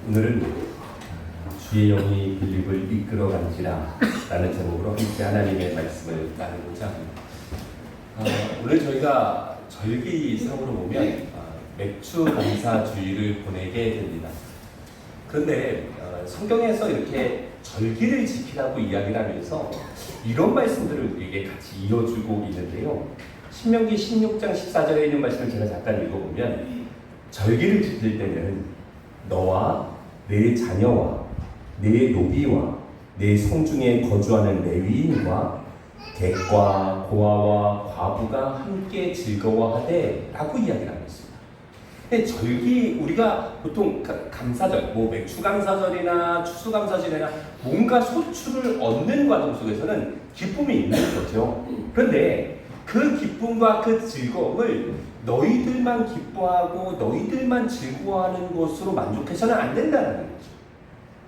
오늘은 주의 영이 빌립을 이끌어간지라 라는 제목으로 함께 하나님의 말씀을 나누고자 합니다. 오늘 저희가 절기상으로 보면 맥주 감사주의를 보내게 됩니다. 그런데 성경에서 이렇게 절기를 지키라고 이야기를 하면서 이런 말씀들을 우리에게 같이 이어주고 있는데요. 신명기 16장 14절에 있는 말씀을 제가 잠깐 읽어보면, 절기를 지킬 때는 너와 내 자녀와 내 노비와 내 성중에 거주하는 레위인과 객과 고아와 과부가 함께 즐거워하되 라고 이야기를 하고 있습니다. 근데 절기, 우리가 보통 감사절, 맥주 감사절이나 추수 감사절이나 뭔가 소출을 얻는 과정 속에서는 기쁨이 있는 거죠. 그런데 그 기쁨과 그 즐거움을 너희들만 기뻐하고 너희들만 즐거워하는 것으로 만족해서는 안 된다는 거죠.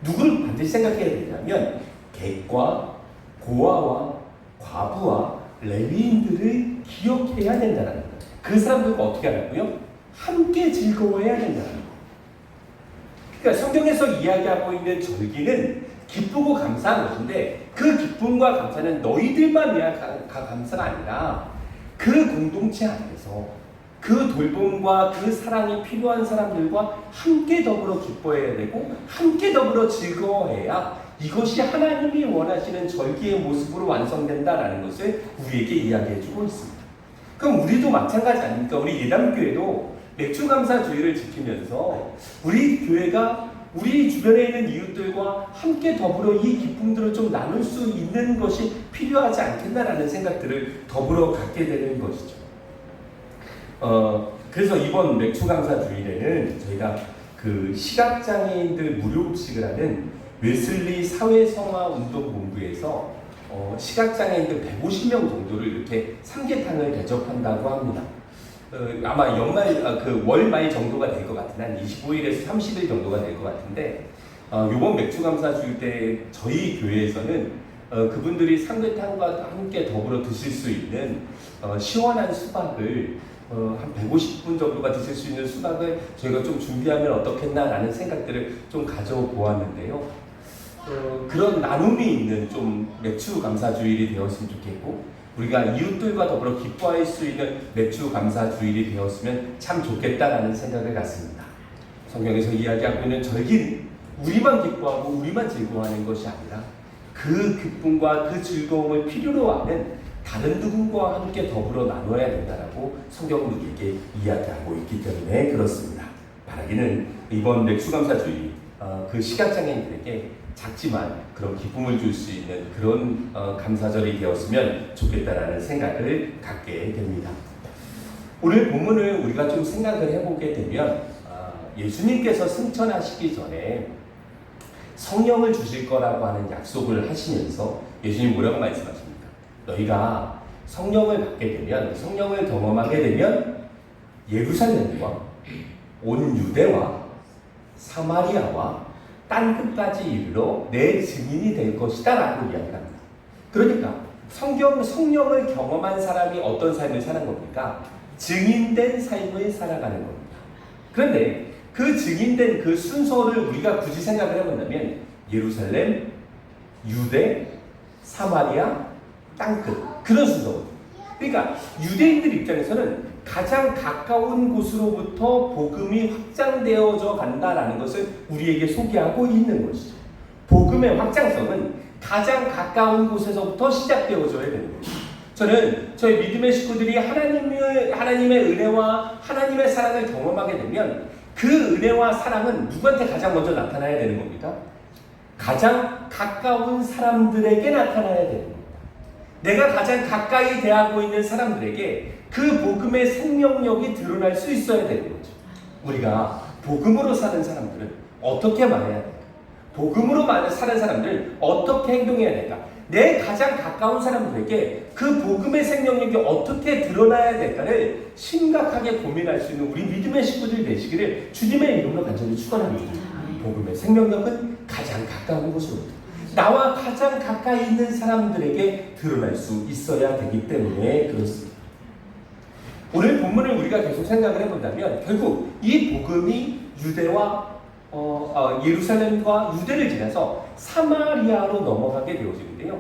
누구를 반드시 생각해야 되냐면 객과 고아와 과부와 레위인들을 기억해야 된다는 거예요. 그 사람들과 어떻게 하라고요? 함께 즐거워해야 된다는 거예요. 그러니까 성경에서 이야기하고 있는 절기는 기쁘고 감사한 것인데, 그 기쁨과 감사는 너희들만 위한 감사가 아니라 그 공동체 안에서 그 돌봄과 그 사랑이 필요한 사람들과 함께 더불어 기뻐해야 되고 함께 더불어 즐거워해야 이것이 하나님이 원하시는 절기의 모습으로 완성된다라는 것을 우리에게 이야기해주고 있습니다. 그럼 우리도 마찬가지 아닙니까? 우리 예담교회도 맥주감사주의를 지키면서 우리 교회가 우리 주변에 있는 이웃들과 함께 더불어 이 기쁨들을 좀 나눌 수 있는 것이 필요하지 않겠나라는 생각들을 더불어 갖게 되는 것이죠. 그래서 이번 맥주감사주일에는 저희가 그 시각장애인들 무료 급식을 하는 웨슬리 사회성화운동본부에서 시각장애인들 150명 정도를 이렇게 삼계탕을 대접한다고 합니다. 아마 월말 정도가 될 것 같은 한 25일에서 30일 정도가 될 것 같은데, 요번 맥주감사주일 때 저희 교회에서는 그분들이 삼계탕과 함께 더불어 드실 수 있는 시원한 수박을 한 150분 정도가 드실 수 있는 수박을 저희가 좀 준비하면 어떻겠나라는 생각들을 좀 가져보았는데요. 그런 나눔이 있는 좀 맥주 감사주일이 되었으면 좋겠고, 우리가 이웃들과 더불어 기뻐할 수 있는 맥주 감사주일이 되었으면 참 좋겠다라는 생각을 갖습니다. 성경에서 이야기하고 있는 절기는 우리만 기뻐하고 우리만 즐거워하는 것이 아니라 그 기쁨과 그 즐거움을 필요로 하는 다른 누군가와 함께 더불어 나눠야 된다라고 성경은 우리에게 이야기하고 있기 때문에 그렇습니다. 바라기는 이번 맥주감사주의 그 시각장애인들에게 작지만 그런 기쁨을 줄 수 있는 그런 감사절이 되었으면 좋겠다라는 생각을 갖게 됩니다. 오늘 본문을 우리가 좀 생각을 해보게 되면 예수님께서 승천하시기 전에 성령을 주실 거라고 하는 약속을 하시면서 예수님 뭐라고 말씀하십니까? 너희가 성령을 받게 되면, 성령을 경험하게 되면 예루살렘과 온 유대와 사마리아와 땅 끝까지 이르러 내 증인이 될 것이다 라고 이야기합니다. 그러니까 성령을 경험한 사람이 어떤 삶을 사는 겁니까? 증인된 삶을 살아가는 겁니다. 그런데 그 증인된 그 순서를 우리가 굳이 생각을 해본다면 예루살렘, 유대, 사마리아, 땅끝, 그런 순서거든요. 그러니까 유대인들 입장에서는 가장 가까운 곳으로부터 복음이 확장되어져 간다라는 것을 우리에게 소개하고 있는 것이죠. 복음의 확장성은 가장 가까운 곳에서부터 시작되어져야 되는 거죠. 저는 저희 믿음의 식구들이 하나님의 은혜와 하나님의 사랑을 경험하게 되면 그 은혜와 사랑은 누구한테 가장 먼저 나타나야 되는 겁니까? 가장 가까운 사람들에게 나타나야 되는 겁니다. 내가 가장 가까이 대하고 있는 사람들에게 그 복음의 생명력이 드러날 수 있어야 되는 거죠. 우리가 복음으로 사는 사람들은 어떻게 말해야 될까? 복음으로 사는 사람들은 어떻게 행동해야 될까? 내 가장 가까운 사람들에게 그 복음의 생명력이 어떻게 드러나야 될까를 심각하게 고민할 수 있는 우리 믿음의 식구들 되시기를 주님의 이름으로 간절히 축원합니다. 복음의 생명력은 가장 가까운 곳으로부터 나와 가장 가까이 있는 사람들에게 드러날 수 있어야 되기 때문에 그렇습니다. 오늘 본문을 우리가 계속 생각을 해본다면 결국 이 복음이 유대와 예루살렘과 유대를 지나서 사마리아로 넘어가게 되어지는데요.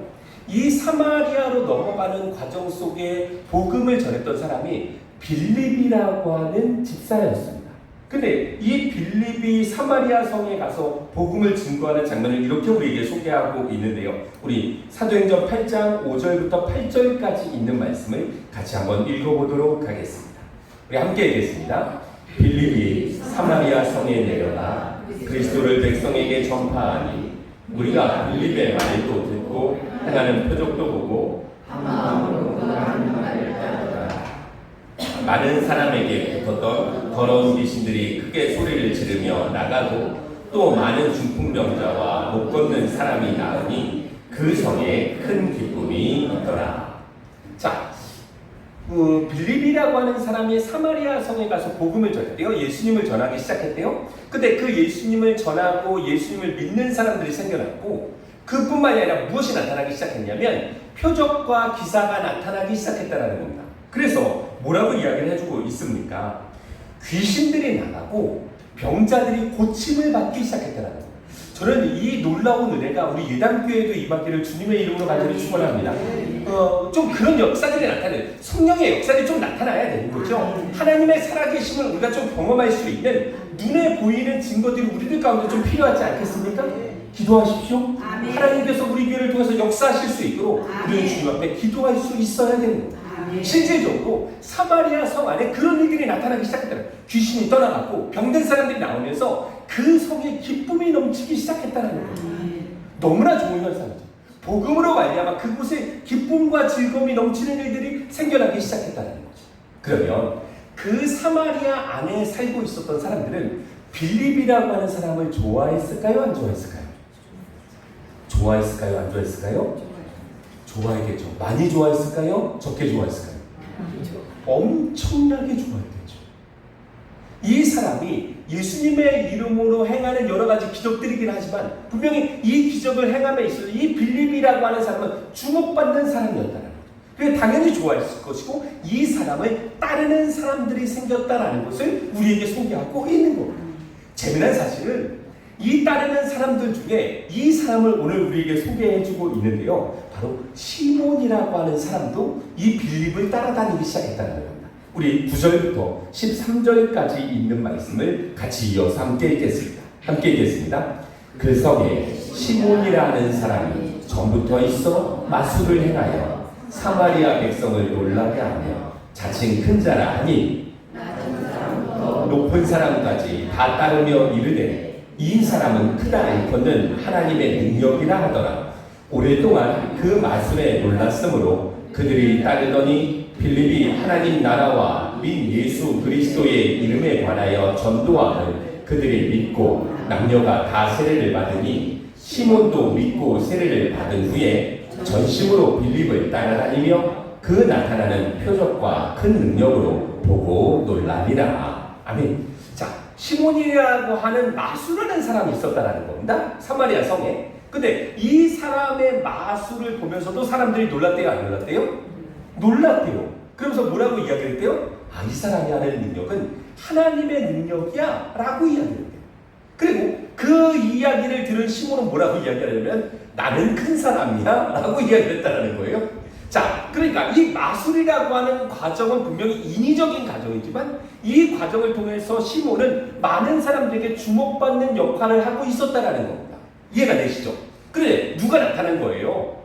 이 사마리아로 넘어가는 과정 속에 복음을 전했던 사람이 빌립이라고 하는 집사였습니다. 근데 이 빌립이 사마리아 성에 가서 복음을 증거하는 장면을 이렇게 우리에게 소개하고 있는데요. 우리 사도행전 8장 5절부터 8절까지 있는 말씀을 같이 한번 읽어보도록 하겠습니다. 우리 함께 읽겠습니다. 빌립이 사마리아 성에 내려가 그리스도를 백성에게 전파하니 우리가 빌립의 말도 듣고 행하는 표적도 보고 많은 사람에게 붙었던 더러운 귀신들이 크게 소리를 지르며 나가고 또 많은 중풍병자와 못 걷는 사람이 나으니 그 성에 큰 기쁨이 있더라. 자, 빌립이라고 하는 사람이 사마리아 성에 가서 복음을 전했대요. 예수님을 전하기 시작했대요. 근데 그 예수님을 전하고 예수님을 믿는 사람들이 생겨났고, 그뿐만이 아니라 무엇이 나타나기 시작했냐면 표적과 기사가 나타나기 시작했다는 겁니다. 그래서 뭐라고 이야기를 해주고 있습니까? 귀신들이 나가고 병자들이 고침을 받기 시작했다는 겁니다. 저는 이 놀라운 은혜가 우리 예담교회에도 임하기를 주님의 이름으로 간절히 축원합니다. 좀 그런 역사들이 나타나요. 성령의 역사들이 좀 나타나야 되는 거죠. 하나님의 살아계심을 우리가 좀 경험할 수 있는 눈에 보이는 증거들이 우리들 가운데 좀 필요하지 않겠습니까? 기도하십시오. 하나님께서 우리 교회를 통해서 역사하실 수 있도록 우리는 주님 앞에 기도할 수 있어야 되는 겁니다. 실질적으로 사마리아 성 안에 그런 일들이 나타나기 시작했다. 귀신이 떠나갔고 병든 사람들이 나오면서 그 성에 기쁨이 넘치기 시작했다는 거예요. 너무나 좋은 현상이죠. 복음으로 말미암아 그곳에 기쁨과 즐거움이 넘치는 일들이 생겨나기 시작했다는 거죠. 그러면 그 사마리아 안에 살고 있었던 사람들은 빌립이라고 하는 사람을 좋아했을까요? 안 좋아했을까요? 좋아했을까요? 안 좋아했을까요? 좋아했겠죠. 많이 좋아했을까요? 적게 좋아했을까요? 엄청나게 좋아했겠죠. 이 사람이 예수님의 이름으로 행하는 여러 가지 기적들이긴 하지만 분명히 이 기적을 행함에 있어서 이 빌립이라고 하는 사람은 주목받는 사람이었다는 거죠. 그래서 당연히 좋아했을 것이고 이 사람을 따르는 사람들이 생겼다는 것을 우리에게 소개하고 있는 겁니다. 재미난 사실은 이 따르는 사람들 중에 이 사람을 오늘 우리에게 소개해주고 있는데요. 바로 시몬이라고 하는 사람도 이 빌립을 따라다니기 시작했다는 겁니다. 우리 9절부터 13절까지 있는 말씀을 같이 이어서 함께 읽겠습니다. 함께 읽겠습니다. 그 성에 시몬이라는 사람이 전부터 있어 마술을 행하여 사마리아 백성을 놀라게 하며 자칭 큰 자라 하니 높은 사람까지 다 따르며 이르되 이 사람은 크다 일컫는 하나님의 능력이라 하더라. 오랫동안 그 마술에 놀랐으므로 그들이 따르더니 빌립이 하나님 나라와 민 예수 그리스도의 이름에 관하여 전도함을 그들이 믿고 남녀가 다 세례를 받으니 시몬도 믿고 세례를 받은 후에 전심으로 빌립을 따라다니며 그 나타나는 표적과 큰 능력으로 보고 놀라니라. 아멘. 자, 시몬이라고 하는 마술하는 사람이 있었다는 겁니다. 사마리아 성에. 근데 이 사람의 마술을 보면서도 사람들이 놀랐대요? 안 놀랐대요? 놀랐대요. 그러면서 뭐라고 이야기를 했대요? 이 사람이 하는 능력은 하나님의 능력이야 라고 이야기를 했대요. 그리고 그 이야기를 들은 시몬은 뭐라고 이야기하냐면 나는 큰 사람이야 라고 이야기를 했다는 거예요. 자, 그러니까 이 마술이라고 하는 과정은 분명히 인위적인 과정이지만 이 과정을 통해서 시몬은 많은 사람들에게 주목받는 역할을 하고 있었다는 겁니다. 이해가 되시죠? 그런데 누가 나타난 거예요?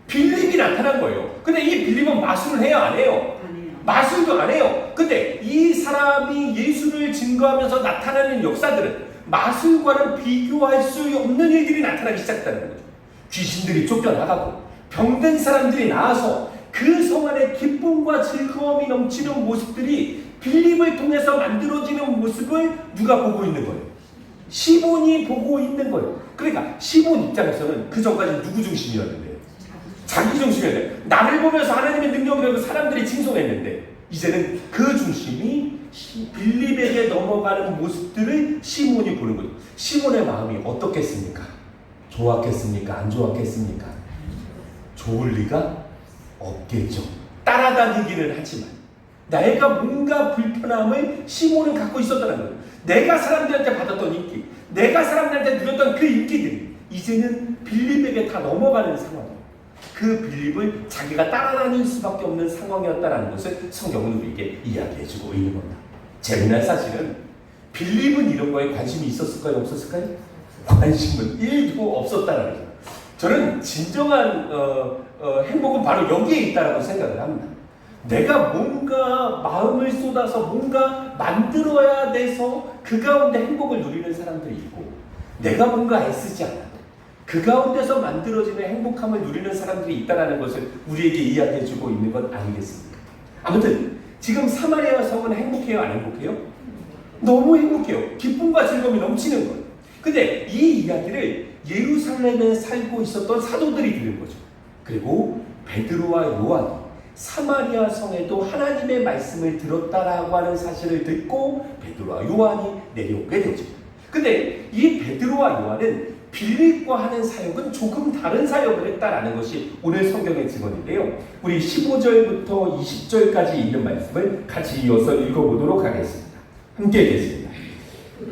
빌립이 나타난 거예요. 근데 이 빌립은 마술을 해요? 안 해요? 마술도 안 해요. 근데 이 사람이 예수를 증거하면서 나타나는 역사들은 마술과는 비교할 수 없는 일들이 나타나기 시작했다는 거죠. 귀신들이 쫓겨나가고 병든 사람들이 나와서 그 성 안에 기쁨과 즐거움이 넘치는 모습들이 빌립을 통해서 만들어지는 모습을 누가 보고 있는 거예요? 시몬이 보고 있는 거예요. 그러니까 시몬 입장에서는 그 전까지 누구 중심이었는데요? 자기 중심이었는데 나를 보면서 하나님의 능력이라고 사람들이 칭송했는데 이제는 그 중심이 빌립에게 넘어가는 모습들을 시몬이 보는 거예요. 시몬의 마음이 어떻겠습니까? 좋았겠습니까? 안 좋았겠습니까? 좋을 리가 없겠죠. 따라다니기는 하지만 내가 뭔가 불편함을 시몬은 갖고 있었다는 거예요. 내가 사람들한테 받았던 인기, 내가 사람들한테 누렸던 그 인기들이 이제는 빌립에게 다 넘어가는 상황이에요. 그 빌립을 자기가 따라다닐 수밖에 없는 상황이었다는 것을 성경은 우리에게 이야기해주고 있는 겁니다. 재미난 사실은 빌립은 이런 거에 관심이 있었을까요? 없었을까요? 관심은 1도 없었다는 거죠. 저는 진정한 행복은 바로 여기에 있다고 생각을 합니다. 내가 뭔가 마음을 쏟아서 뭔가 만들어야 돼서 그 가운데 행복을 누리는 사람들이 있고, 내가 뭔가 애쓰지 않아도 그 가운데서 만들어지는 행복함을 누리는 사람들이 있다는 것을 우리에게 이야기해주고 있는 것 아니겠습니까? 아무튼 지금 사마리아 성은 행복해요? 안 행복해요? 너무 행복해요. 기쁨과 즐거움이 넘치는 거예요. 근데 이 이야기를 예루살렘에 살고 있었던 사도들이 들은 거죠. 그리고 베드로와 요한이 사마리아 성에도 하나님의 말씀을 들었다라고 하는 사실을 듣고 베드로와 요한이 내려오게 되죠. 근데 이 베드로와 요한은 빌립과 하는 사역은 조금 다른 사역을 했다라는 것이 오늘 성경의 증언인데요. 우리 15절부터 20절까지 있는 말씀을 같이 이어서 읽어보도록 하겠습니다. 함께 읽겠습니다.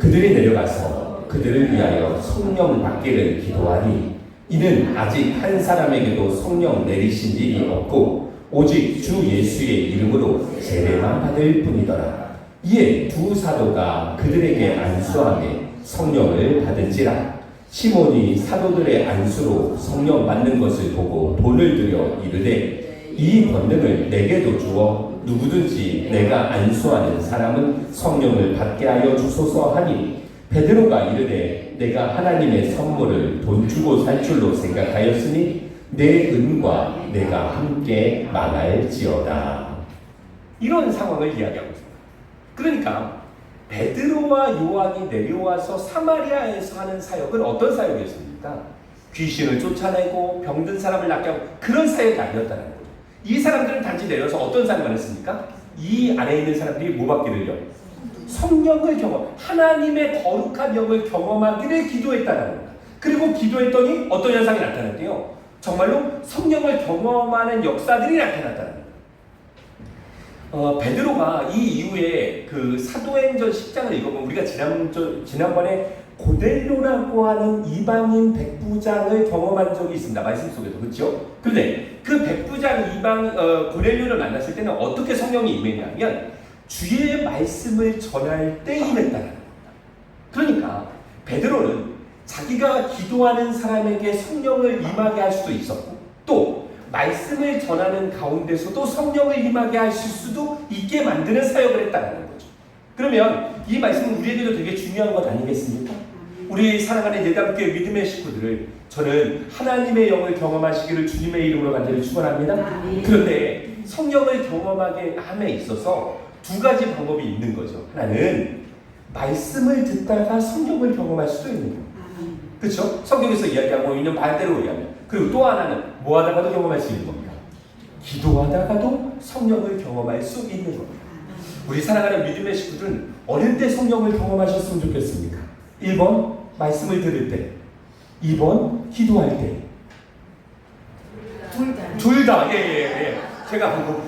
그들이 내려가서 그들을 위하여 성령 받기를 기도하니 이는 아직 한 사람에게도 성령 내리신 일이 없고 오직 주 예수의 이름으로 세례만 받을 뿐이더라. 이에 두 사도가 그들에게 안수하며 성령을 받은지라. 시몬이 사도들의 안수로 성령 받는 것을 보고 돈을 들여 이르되 이 권능을 내게도 주어 누구든지 내가 안수하는 사람은 성령을 받게 하여 주소서 하니 베드로가 이르되 내가 하나님의 선물을 돈 주고 살 줄로 생각하였으니 내 은과 내가 함께 망할지어다. 이런 상황을 이야기하고 있습니다. 그러니까 베드로와 요한이 내려와서 사마리아에서 하는 사역은 어떤 사역이었습니까? 귀신을 쫓아내고 병든 사람을 낫게 하고 그런 사역이 아니었다는 거죠. 이 사람들은 단지 내려서 어떤 사역을 했습니까? 이 안에 있는 사람들이 뭐 받기를요? 성령을 하나님의 거룩한 영을 경험하기를 기도했다는 겁니다. 그리고 기도했더니 어떤 현상이 나타났대요? 정말로 성령을 경험하는 역사들이 나타났다는 겁니다. 베드로가 이 이후에 그 사도행전 10장을 읽어보면 우리가 지난번에 고넬료라고 하는 이방인 백부장을 경험한 적이 있습니다. 말씀 속에서. 그렇죠? 그런데 그 백부장 고넬료를 만났을 때는 어떻게 성령이 임했냐면 주의 말씀을 전할 때 임했다는 겁니다. 그러니까 베드로는 자기가 기도하는 사람에게 성령을 임하게 할 수도 있었고 또 말씀을 전하는 가운데서도 성령을 임하게 하실 수도 있게 만드는 사역을 했다는 거죠. 그러면 이 말씀은 우리에게도 되게 중요한 것 아니겠습니까? 우리 사랑하는 예담교회 믿음의 식구들을 저는 하나님의 영을 경험하시기를 주님의 이름으로 간절히 축원합니다. 그런데 성령을 경험하게 함에 있어서 두 가지 방법이 있는 거죠. 하나는 말씀을 듣다가 성령을 경험할 수도 있는 거예요. 그렇죠? 성경에서 이야기하고 있는 바대로 의하면. 그리고 또 하나는 뭐 하다가도 경험할 수 있는 겁니다. 기도하다가도 성령을 경험할 수 있는 겁니다. 우리 사랑하는 믿음의 식구들은 어릴 때 성령을 경험하셨으면 좋겠습니까? 1번 말씀을 들을 때, 2번 기도할 때. 둘 다. 예.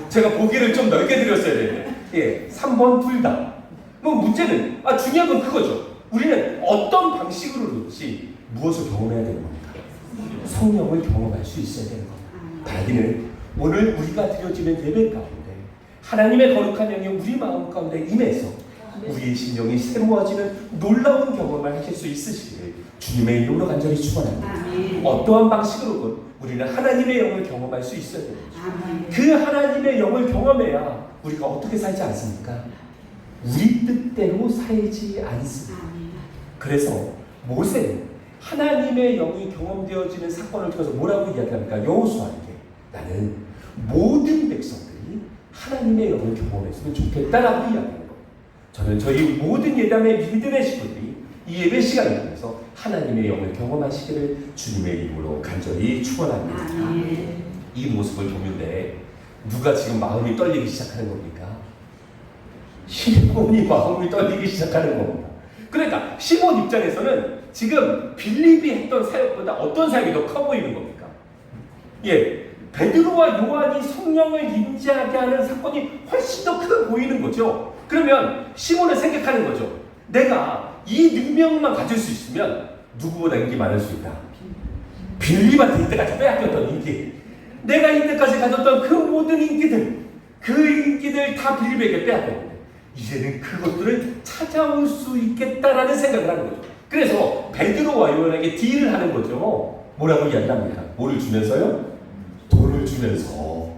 제가 보기를 좀 넓게 드렸어야 되는데. 예, 3번 둘 다. 뭐 문제는 중요한 건 그거죠. 우리는 어떤 방식으로든지 무엇을 경험해야 되는 겁니까? 성령을 경험할 수 있어야 되는 겁니다. 바라기는 오늘 우리가 드려지는 예배 가운데 하나님의 거룩한 영이 우리 마음 가운데 임해서 우리의 심령이 새로워지는 놀라운 경험을 하실 수 있으시기를 주님의 이름으로 간절히 축원합니다. 어떠한 방식으로든 우리는 하나님의 영을 경험할 수 있어야 됩니다. 그 하나님의 영을 경험해야 우리가 어떻게 살지 않습니까? 우리 뜻대로 살지 않습니다. 그래서 모세는 하나님의 영이 경험되어지는 사건을 통해서 뭐라고 이야기합니까? 여호수아에게 나는 모든 백성들이 하나님의 영을 경험했으면 좋겠다라고 이야기하는 겁니다. 저는 저희 모든 예담의 믿음의 식구들이 이 예배 시간을 통해서 하나님의 영을 경험하시기를 주님의 이름으로 간절히 축원합니다. 이 모습을 보는데 누가 지금 마음이 떨리기 시작하는 겁니까? 시몬이 마음이 떨리기 시작하는 겁니다. 그러니까 시몬 입장에서는 지금 빌립이 했던 사역보다 어떤 사역이 더 커 보이는 겁니까? 예, 베드로와 요한이 성령을 임재하게 하는 사건이 훨씬 더 크게 보이는 거죠. 그러면 시몬은 생각하는 거죠. 내가 이 능력만 가질 수 있으면 누구보다 인기 많을 수 있다. 빌립한테 이때까지 빼앗겼던 인기, 내가 이때까지 가졌던 그 모든 인기들, 그 인기들 다 빌립에게 빼앗겼는데 이제는 그것들을 찾아올 수 있겠다라는 생각을 하는 거죠. 그래서 베드로와 요한에게 딜을 하는 거죠. 뭐라고 이야기합니까? 뭐를 주면서요? 돈을 주면서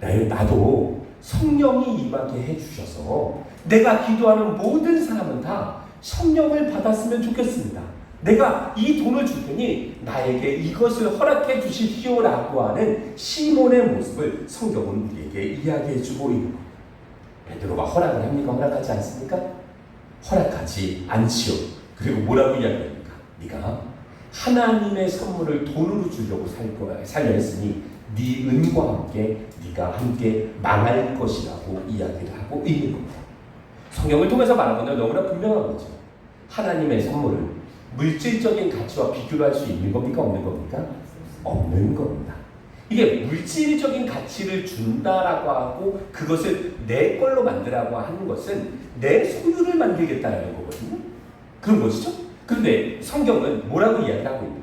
나도 성령이 임하게 해주셔서 내가 기도하는 모든 사람은 다 성령을 받았으면 좋겠습니다. 내가 이 돈을 줄 테니 나에게 이것을 허락해 주십시오라고 하는 시몬의 모습을 성경은 우리에게 이야기해 주고 있는 겁니다. 베드로가 허락을 합니까? 허락하지 않습니까? 허락하지 않지요. 그리고 뭐라고 이야기합니까? 네가 하나님의 선물을 돈으로 주려고 살려 했으니 네 은과 함께 네가 함께 망할 것이라고 이야기를 하고 있는 겁니다. 성경을 통해서 말하는 건 너무나 분명한 거죠. 하나님의 선물을 물질적인 가치와 비교를 할 수 있는 겁니까? 없는 겁니까? 없는 겁니다. 이게 물질적인 가치를 준다라고 하고 그것을 내 걸로 만들라고 하는 것은 내 소유를 만들겠다는 거거든요. 그런 것이죠. 그런데 성경은 뭐라고 이야기하고 있는가?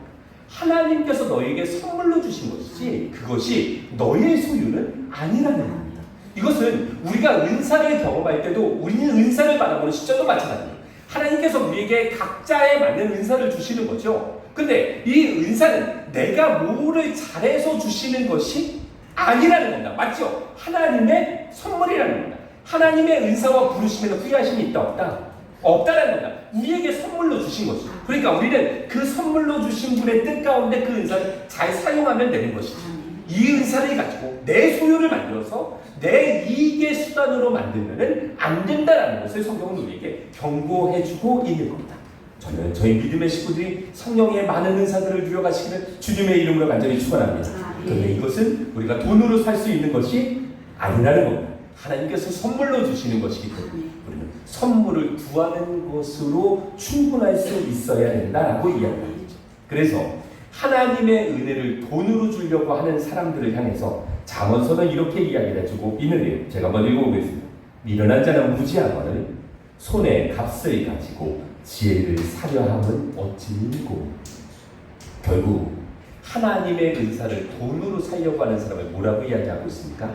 하나님께서 너에게 선물로 주신 것이지 그것이 너의 소유는 아니라는 겁니다. 이것은 우리가 은사를 경험할 때도 우리는 은사를 바라보는 시점도 마찬가지입니다. 하나님께서 우리에게 각자에 맞는 은사를 주시는 거죠. 근데 이 은사는 내가 뭐를 잘해서 주시는 것이 아니라는 겁니다. 맞죠? 하나님의 선물이라는 겁니다. 하나님의 은사와 부르심에는 후회하심이 있다 없다? 없다라는 겁니다. 우리에게 선물로 주신 것이죠. 그러니까 우리는 그 선물로 주신 분의 뜻 가운데 그 은사를 잘 사용하면 되는 것이죠. 이 은사를 가지고 내 소유를 만들어서 내 이익의 수단으로 만들면 안 된다라는 것을 성경은 우리에게 경고해주고 있는 겁니다. 저는 저희 믿음의 식구들이 성령의 많은 은사들을 누려가시기를 주님의 이름으로 간절히 축원합니다. 그런데 이것은 우리가 돈으로 살 수 있는 것이 아니라는 겁니다. 하나님께서 선물로 주시는 것이기 때문에 우리는 선물을 구하는 것으로 충분할 수 있어야 된다라고 이야기합니다. 그래서 하나님의 은혜를 돈으로 주려고 하는 사람들을 향해서 잠언서는 이렇게 이야기를 해주고 있는데요. 제가 한번 읽어보겠습니다. 미련한 자는 무지하거늘 손에 값을 가지고 지혜를 사려 함은 어찌고. 결국 하나님의 은사를 돈으로 살려고 하는 사람을 뭐라고 이야기하고 있습니까?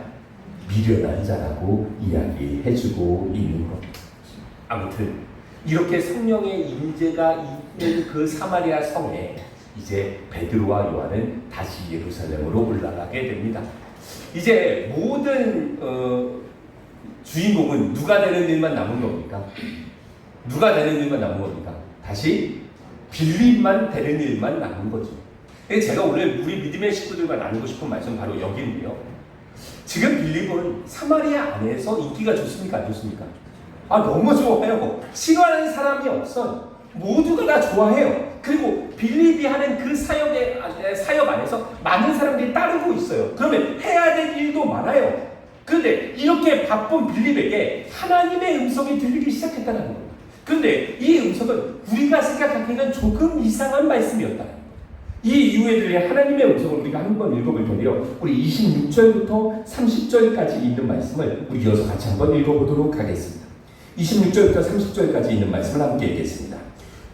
미련한 자라고 이야기해주고 있는 겁니다. 아무튼 이렇게 성령의 임재가 있는 그 사마리아 성에 이제 베드로와 요한은 다시 예루살렘으로 올라가게 됩니다. 이제 모든 주인공은 누가 되는 일만 남은 겁니까? 누가 되는 일만 남은 겁니까? 다시 빌립만 되는 일만 남은 거죠. 제가 오늘 우리 믿음의 식구들과 나누고 싶은 말씀 바로 여기인데요. 지금 빌립은 사마리아 안에서 인기가 좋습니까? 안 좋습니까? 너무 좋아해요. 싫어하는 사람이 없어요. 모두가 다 좋아해요. 그리고 빌립이 하는 그 사역 안에서 많은 사람들이 따르고 있어요. 그러면 해야 될 일도 많아요. 그런데 이렇게 바쁜 빌립에게 하나님의 음성이 들리기 시작했다는 겁니다. 그런데 이 음성은 우리가 생각하기에는 조금 이상한 말씀이었다는 겁니다. 이 이후에 하나님의 음성을 우리가 한번 읽어볼 텐데요. 우리 26절부터 30절까지 있는 말씀을 우리 이어서 같이 한번 읽어보도록 하겠습니다. 26절부터 30절까지 있는 말씀을 함께 읽겠습니다.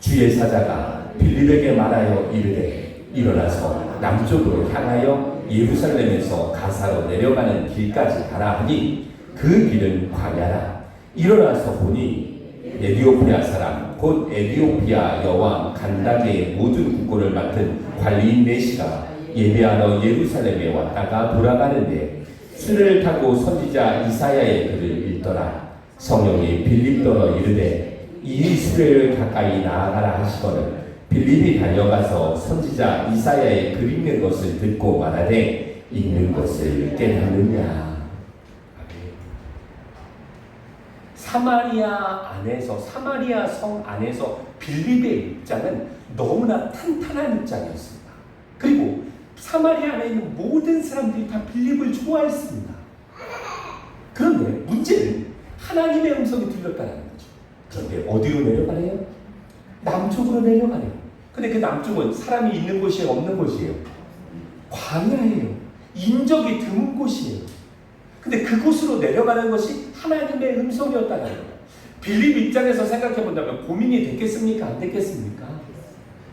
주의 사자가 빌립에게 말하여 이르되 일어나서 남쪽으로 향하여 예루살렘에서 가사로 내려가는 길까지 가라 하니 그 길은 광야라. 일어나서 보니 에디오피아 사람 곧 에디오피아 여왕 간다게의 모든 국고를 맡은 관리인 네시가 예배하러 예루살렘에 왔다가 돌아가는데 수레를 타고 선지자 이사야의 글을 읽더라. 성령이 빌립더러 이르되 이 수레를 가까이 나아가라 하시거늘 빌립이 달려가서 선지자 이사야의 글 읽는 것을 듣고 말하되 읽는 것을 깨닫느냐. 사마리아 성 안에서 빌립의 입장은 너무나 탄탄한 입장이었습니다. 그리고 사마리아 안에 있는 모든 사람들이 다 빌립을 좋아했습니다. 그런데 문제는 하나님의 음성이 들렸다는 거죠. 그런데 어디로 내려가래요? 남쪽으로 내려가래요. 근데 그 남쪽은 사람이 있는 곳이에요? 없는 곳이에요? 광야예요. 인적이 드문 곳이에요. 근데 그곳으로 내려가는 것이 하나님의 음성이었다는 거예요. 빌립 입장에서 생각해 본다면 고민이 됐겠습니까? 안 됐겠습니까?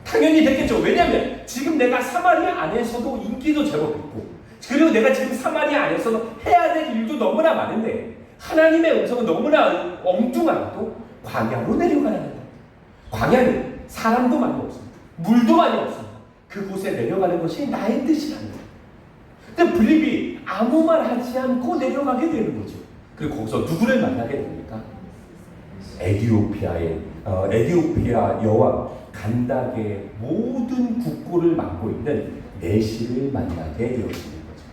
당연히 됐겠죠. 왜냐하면 지금 내가 사마리아 안에서도 인기도 제법 있고, 그리고 내가 지금 사마리아 안에서도 해야 될 일도 너무나 많은데 하나님의 음성은 너무나 엉뚱하고도 광야로 내려가야 한다. 광야는 사람도 많이 없습니다. 물도 많이 없습니다. 그곳에 내려가는 것이 나의 뜻이랍니다. 근데 빌립이 아무 말 하지 않고 내려가게 되는 거죠. 그리고 거기서 누구를 만나게 됩니까? 에티오피아 여왕 간닥의 모든 국고를 맡고 있는 내시를 만나게 되어지는 거죠.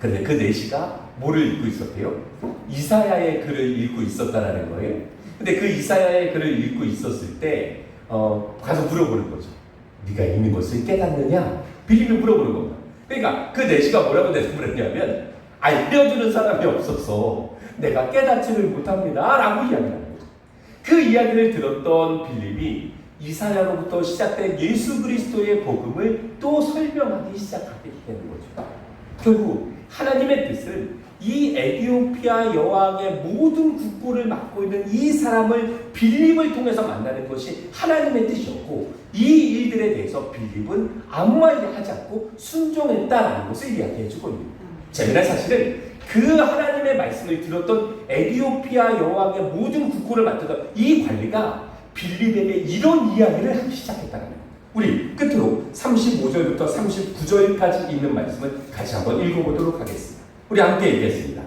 그런데 그 내시가 뭐를 읽고 있었대요? 이사야의 글을 읽고 있었다라는 거예요. 근데 그 이사야의 글을 읽고 있었을 때 가서 물어보는 거죠. 네가 읽는 것을 깨닫느냐? 빌립이 물어보는 겁니다. 그러니까 그 내시가 뭐라고 대답을 했냐면 알려주는 사람이 없어서 내가 깨닫지를 못합니다 라고 이야기하는 거죠. 그 이야기를 들었던 빌립이 이사야로부터 시작된 예수 그리스도의 복음을 또 설명하기 시작하게 되는 거죠. 결국 하나님의 뜻은 이 에티오피아 여왕의 모든 국고를 맡고 있는 이 사람을 빌립을 통해서 만나는 것이 하나님의 뜻이었고, 이 일들에 대해서 빌립은 아무 말도 하지 않고 순종했다라는 것을 이야기해주고 있는 거예요. 재미난 사실은 그 하나님의 말씀을 들었던 에티오피아 여왕의 모든 국고를 맡았던 이 관리가 빌립에게 이런 이야기를 하기 시작했다는 거예요. 우리 끝으로 35절부터 39절까지 있는 말씀을 같이 한번 읽어보도록 하겠습니다. 우리 함께 읽겠습니다.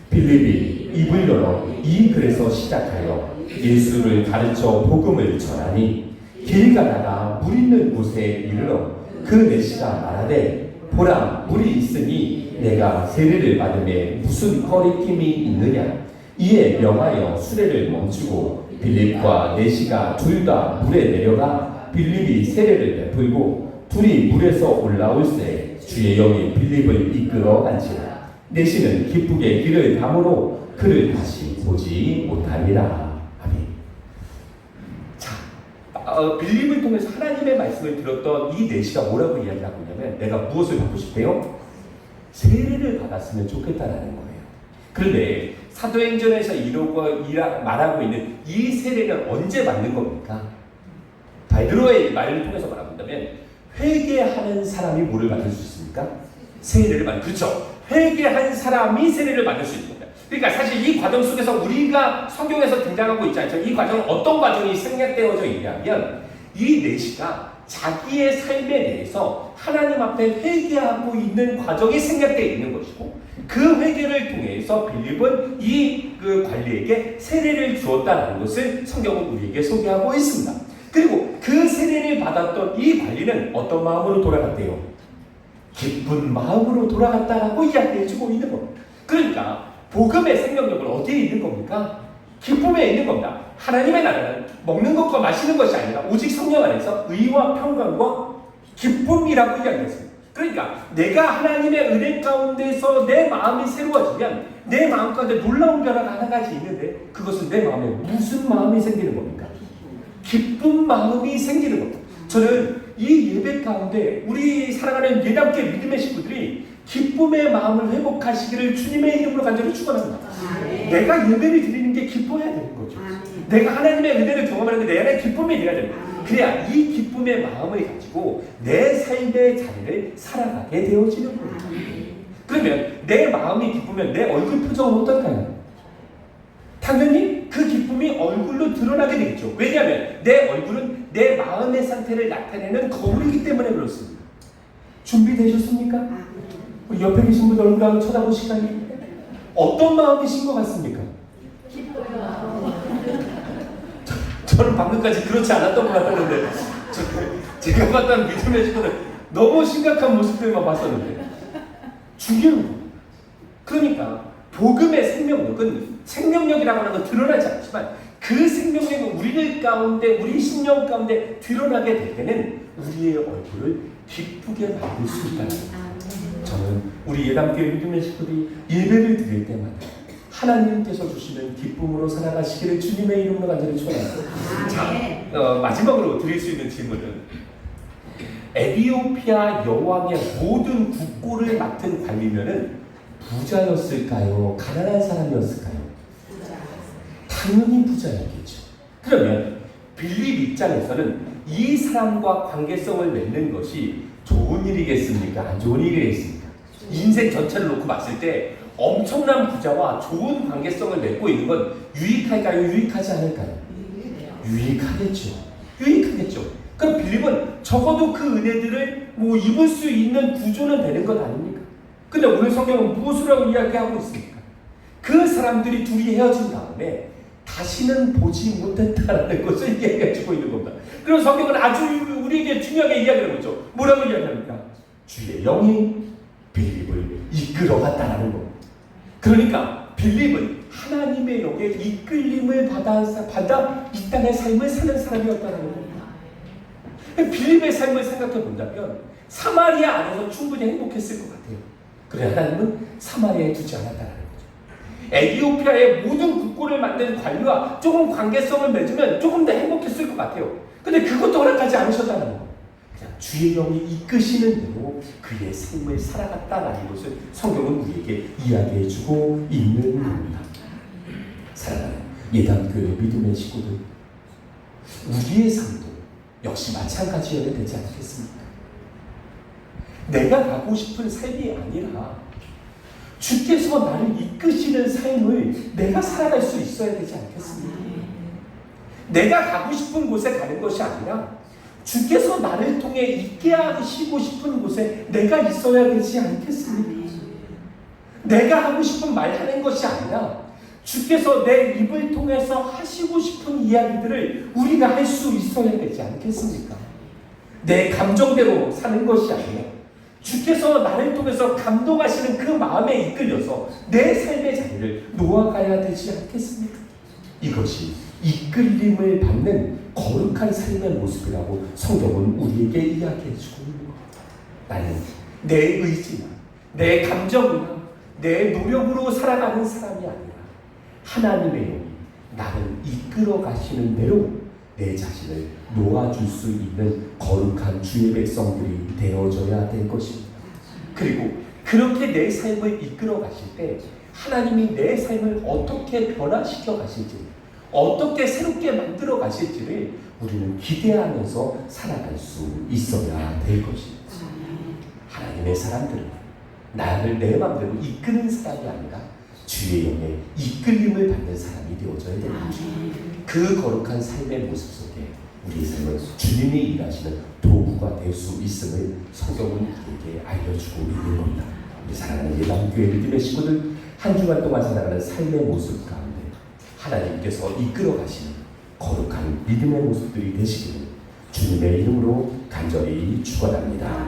빌립이 입을 열어 이 글에서 시작하여 예수를 가르쳐 복음을 전하니 길 가다가 물 있는 곳에 이르러 그 내시가 말하되 보라 물이 있으니 내가 세례를 받음에 무슨 거리낌이 있느냐. 이에 명하여 수레를 멈추고 빌립과 내시가 둘 다 물에 내려가 빌립이 세례를 베풀고 둘이 물에서 올라올새 주의 영이 빌립을 이끌어 간지라. 내시는 기쁘게 길을 담으로 그를 다시 보지 못하리라. 아멘. 자, 빌립을 통해서 하나님의 말씀을 들었던 이 내시가 뭐라고 이야기하고 있냐면 내가 무엇을 받고 싶대요? 세례를 받았으면 좋겠다라는 거예요. 그런데 사도행전에서 말하고 있는 이 세례는 언제 받는 겁니까? 베드로의 말을 통해서 말한다면 회개하는 사람이 뭐를 받을 수 있습니까? 세례를 받는, 그렇죠. 회개한 사람이 세례를 받을 수 있습니다. 그러니까 사실 이 과정 속에서 우리가 성경에서 등장하고 있지 않죠. 이 과정은 어떤 과정이 생략되어져 있냐면 이 내시가 자기의 삶에 대해서 하나님 앞에 회개하고 있는 과정이 생략되어 있는 것이고, 그 회개를 통해서 빌립은 그 관리에게 세례를 주었다는 것을 성경은 우리에게 소개하고 있습니다. 그리고 그 세례를 받았던 이 관리는 어떤 마음으로 돌아갔대요? 기쁜 마음으로 돌아갔다라고 이야기해주고 있는 겁니다. 그러니까 복음의 생명력은 어디에 있는 겁니까? 기쁨에 있는 겁니다. 하나님의 나라는 먹는 것과 마시는 것이 아니라 오직 성령 안에서 의와 평강과 기쁨이라고 이야기했습니다. 그러니까 내가 하나님의 은혜 가운데서 내 마음이 새로워지면 내 마음 가운데 놀라운 변화가 한 가지 있는데, 그것은 내 마음에 무슨 마음이 생기는 겁니까? 기쁜 마음이 생기는 겁니다. 저는 이 예배 가운데 우리 사랑하는 예담교회 믿음의 식구들이 기쁨의 마음을 회복하시기를 주님의 이름으로 간절히 축원합니다. 내가 예배를 드리는 게 기뻐야 되는 거죠. 내가 하나님의 은혜를 경험하는데 내 안에 기쁨이 돼야 됩니다. 그래야 이 기쁨의 마음을 가지고 내 삶의 자리를 살아가게 되어지는 겁니다. 그러면 내 마음이 기쁘면 내 얼굴 표정은 어떨까요? 당연히 그 기쁨이 얼굴로 드러나게 되겠죠. 왜냐하면 내 얼굴은 내 마음의 상태를 나타내는 거울이기 때문에 그렇습니다. 준비되셨습니까? 우리 옆에 계신 분들 얼굴 한번 쳐다보시다니 어떤 마음이신 것 같습니까? 기뻐요. 저는 방금까지 그렇지 않았던 것 같았는데 제가 봤던 믿음의 식구는 너무 심각한 모습들만 봤었는데 중요한 겁니다. 그러니까 복음의 생명력은 생명력이라고 하는 건 드러나지 않지만 그 생명력은 우리들 가운데, 우리 심령 가운데 드러나게 될 때는 우리의 얼굴을 기쁘게 만들 수 있다는 겁니다. 저는 우리 예담교회 믿음의 식구들이 예배를 드릴 때마다 하나님께서 주시는 기쁨으로 살아가시기를 주님의 이름으로 간절히 축원합니다. 자, 마지막으로 드릴 수 있는 질문은 에티오피아 여왕의 모든 국고를 맡은 관리면은 부자였을까요? 가난한 사람이었을까요? 당연히 부자였겠죠. 그러면 빌립 입장에서는 이 사람과 관계성을 맺는 것이 좋은 일이겠습니까? 안 좋은 일이겠습니까? 인생 전체를 놓고 봤을 때 엄청난 부자와 좋은 관계성을 맺고 있는 건 유익할까요? 유익하지 않을까요? 유익하겠죠. 유익하겠죠. 그럼 빌립은 적어도 그 은혜들을 입을 수 있는 구조는 되는 것 아닙니까? 근데 오늘 성경은 무엇이라고 이야기하고 있습니까? 그 사람들이 둘이 헤어진 다음에 다시는 보지 못했다라는 것을 이야기해주고 있는 겁니다. 그럼 성경은 아주 우리에게 중요하게 이야기하고 있죠. 뭐라고 이야기합니까? 주의 영이 빌립을 이끌어갔다라는 겁니다. 그러니까 빌립은 하나님의 영에 이끌림을 받아 이 땅의 삶을 사는 사람이었다는 겁니다. 빌립의 삶을 생각해 본다면 사마리아 안에서 충분히 행복했을 것 같아요. 그래 하나님은 사마리아에 두지 않았다는 거죠. 에티오피아의 모든 국고를 만든 관리와 조금 관계성을 맺으면 조금 더 행복했을 것 같아요. 근데 그것도 허락하지 않으셨다는 거예요. 그냥 주의 영이 이끄시는 대로 그의 삶을 살아갔다라는 것을 성경은 우리에게 이야기해주고 있는 겁니다. 사랑하는 예담교회 믿음의 식구들, 우리의 삶도 역시 마찬가지여야 되지 않겠습니까? 내가 가고 싶은 삶이 아니라 주께서 나를 이끄시는 삶을 내가 살아갈 수 있어야 되지 않겠습니까? 내가 가고 싶은 곳에 가는 것이 아니라 주께서 나를 통해 있게 하시고 싶은 곳에 내가 있어야 되지 않겠습니까? 내가 하고 싶은 말 하는 것이 아니라 주께서 내 입을 통해서 하시고 싶은 이야기들을 우리가 할 수 있어야 되지 않겠습니까? 내 감정대로 사는 것이 아니라 주께서 나를 통해서 감동하시는 그 마음에 이끌려서 내 삶의 자리를 놓아가야 되지 않겠습니까? 이것이 이끌림을 받는 거룩한 삶의 모습이라고 성경은 우리에게 이야기해주고 있는 겁니다. 나는 내 의지나 내 감정이나 내 노력으로 살아가는 사람이 아니라 하나님의 영이 나를 이끌어 가시는 대로 내 자신을 놓아줄 수 있는 거룩한 주의 백성들이 되어져야 될 것입니다. 그리고 그렇게 내 삶을 이끌어 가실 때 하나님이 내 삶을 어떻게 변화시켜 가실지, 어떻게 새롭게 만들어 가실지를 우리는 기대하면서 살아갈 수 있어야 될 것입니다. 하나님의 사람들은 나를 내 마음대로 이끄는 사람이 아니라 주의 영에 이끌림을 받는 사람이 되어져야 되는 거죠. 그 거룩한 삶의 모습 속에 우리의 삶은 주님이 일하시는 도구가 될 수 있음을 성경은 우리에게 알려주고 있는 겁니다. 우리 사랑하는 예담교회 믿음의 식구들, 한 주간 동안 살아가는 삶의 모습 가운데 하나님께서 이끌어 가시는 거룩한 믿음의 모습들이 되시기를 주님의 이름으로 간절히 축원합니다.